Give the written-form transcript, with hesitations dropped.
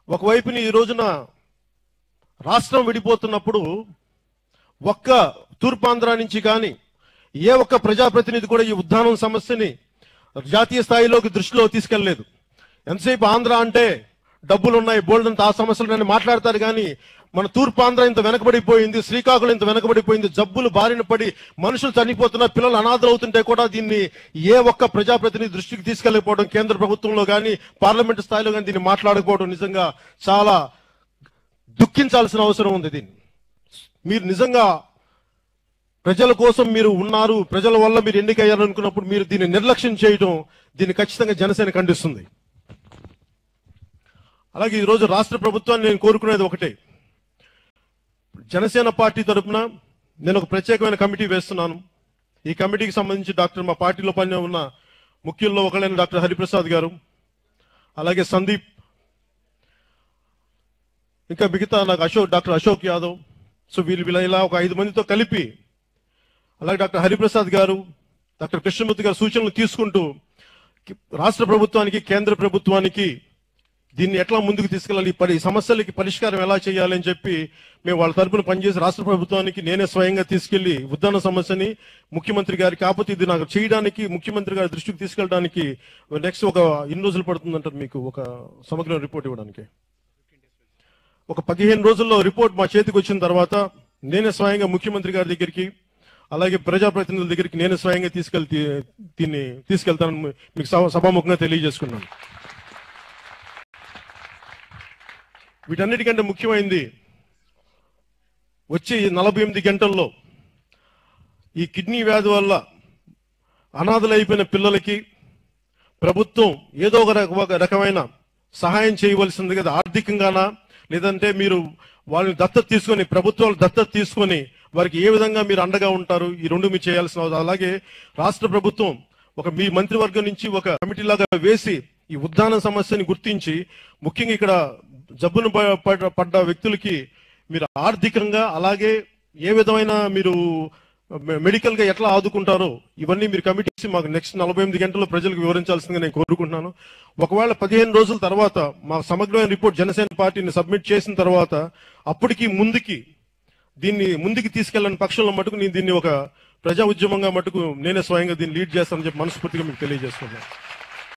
ఒకవైపుని ఈ రోజున రాష్ట్రం విడిపోతున్నప్పుడు ఒక్క తూర్పాంధ్ర నుంచి కానీ ఏ ఒక్క ప్రజాప్రతినిధి కూడా ఈ ఉద్దానం సమస్యని జాతీయ స్థాయిలోకి దృష్టిలో తీసుకెళ్లలేదు. ఎంతసేపు ఆంధ్ర అంటే డబ్బులు ఉన్నాయి, బోల్డంత ఆ సమస్యలు మాట్లాడతారు కానీ మన తూర్పాంధ్ర ఇంత వెనకబడిపోయింది, శ్రీకాకుళం ఇంత వెనకబడిపోయింది, జబ్బులు బారిన పడి మనుషులు చనిపోతున్న, పిల్లలు అనాథలు అవుతుంటే కూడా దీన్ని ఏ ఒక్క ప్రజాప్రతినిధి దృష్టికి తీసుకెళ్లకపోవడం, కేంద్ర ప్రభుత్వంలో కానీ పార్లమెంటు స్థాయిలో కానీ దీన్ని మాట్లాడకపోవడం నిజంగా చాలా దుఃఖించాల్సిన అవసరం ఉంది. దీన్ని మీరు నిజంగా ప్రజల కోసం మీరు ఉన్నారు, ప్రజల వల్ల మీరు ఎన్నికయ్యారనుకున్నప్పుడు మీరు దీన్ని నిర్లక్ష్యం చేయడం, దీన్ని ఖచ్చితంగా జనసేన ఖండిస్తుంది. అలాగే ఈరోజు రాష్ట్ర ప్రభుత్వాన్ని నేను కోరుకునేది ఒకటే, జనసేన పార్టీ తరఫున నేను ఒక ప్రత్యేకమైన కమిటీ వేస్తున్నాను. ఈ కమిటీకి సంబంధించి మా పార్టీలో పని ఉన్న ముఖ్యుల్లో ఒకళ్ళైన డాక్టర్ హరిప్రసాద్ గారు, అలాగే సందీప్, ఇంకా మిగతా నాకు డాక్టర్ అశోక్ యాదవ్, సో వీళ్ళు ఇలా ఒక 5 మందితో కలిపి, అలాగే డాక్టర్ హరిప్రసాద్ గారు, డాక్టర్ కృష్ణమూర్తి గారు సూచనలు తీసుకుంటూ రాష్ట్ర ప్రభుత్వానికి, కేంద్ర ప్రభుత్వానికి దీన్ని ఎట్లా ముందుకు తీసుకెళ్ళాలి, ఈ సమస్యలకి పరిష్కారం ఎలా చేయాలి అని చెప్పి మేము వాళ్ళ తరపున పనిచేసి రాష్ట్ర ప్రభుత్వానికి నేనే స్వయంగా తీసుకెళ్లి ఉద్దాన సమస్యని ముఖ్యమంత్రి గారికి, కాకపోతే ఇది నాకు చేయడానికి ముఖ్యమంత్రి గారి దృష్టికి తీసుకెళ్ళడానికి నెక్స్ట్ ఒక ఎన్ని రోజులు పడుతుందంటారు మీకు ఒక సమగ్ర రిపోర్ట్ ఇవ్వడానికి? ఒక 15 రోజుల్లో రిపోర్ట్ మా చేతికి వచ్చిన తర్వాత నేనే స్వయంగా ముఖ్యమంత్రి గారి దగ్గరికి, అలాగే ప్రజాప్రతినిధుల దగ్గరికి నేనే స్వయంగా దీన్ని తీసుకెళ్తానని మీకు సభాముఖంగా తెలియజేసుకున్నాను. వీటన్నిటికంటే ముఖ్యమైనది వచ్చి 48 గంటల్లో ఈ కిడ్నీ వ్యాధి వల్ల అనాథలైపోయిన పిల్లలకి ప్రభుత్వం ఏదో ఒక రకమైన సహాయం చేయవలసింది కదా, ఆర్థికంగానా లేదంటే మీరు వాళ్ళని దత్తత తీసుకొని, ప్రభుత్వాలు దత్తత తీసుకొని వారికి ఏ విధంగా మీరు అండగా ఉంటారు, ఈ రెండు మీరు చేయాల్సిన అవసరం. అలాగే రాష్ట్ర ప్రభుత్వం మీ మంత్రివర్గం నుంచి ఒక కమిటీ లాగా వేసి ఈ ఉద్దాన సమస్యని గుర్తించి, ముఖ్యంగా ఇక్కడ జబ్బును పడ్డ వ్యక్తులకి మీరు ఆర్థికంగా, అలాగే ఏ విధమైన మీరు మెడికల్ గా ఎట్లా ఆదుకుంటారో ఇవన్నీ మీరు కమిటీ మాకు నెక్స్ట్ 48 గంటల్లో ప్రజలకు వివరించాల్సిందిగా నేను కోరుకుంటున్నాను. ఒకవేళ 15 రోజుల తర్వాత మా సమగ్రమైన రిపోర్ట్ జనసేన పార్టీని సబ్మిట్ చేసిన తర్వాత అప్పటికి దీన్ని ముందుకు తీసుకెళ్ళని పక్షంలో మటుకు నేను దీన్ని ఒక ప్రజా ఉద్యమంగా మటుకు నేనే స్వయంగా దీన్ని లీడ్ చేస్తానని చెప్పి మనస్ఫూర్తిగా మీకు తెలియజేస్తున్నాను.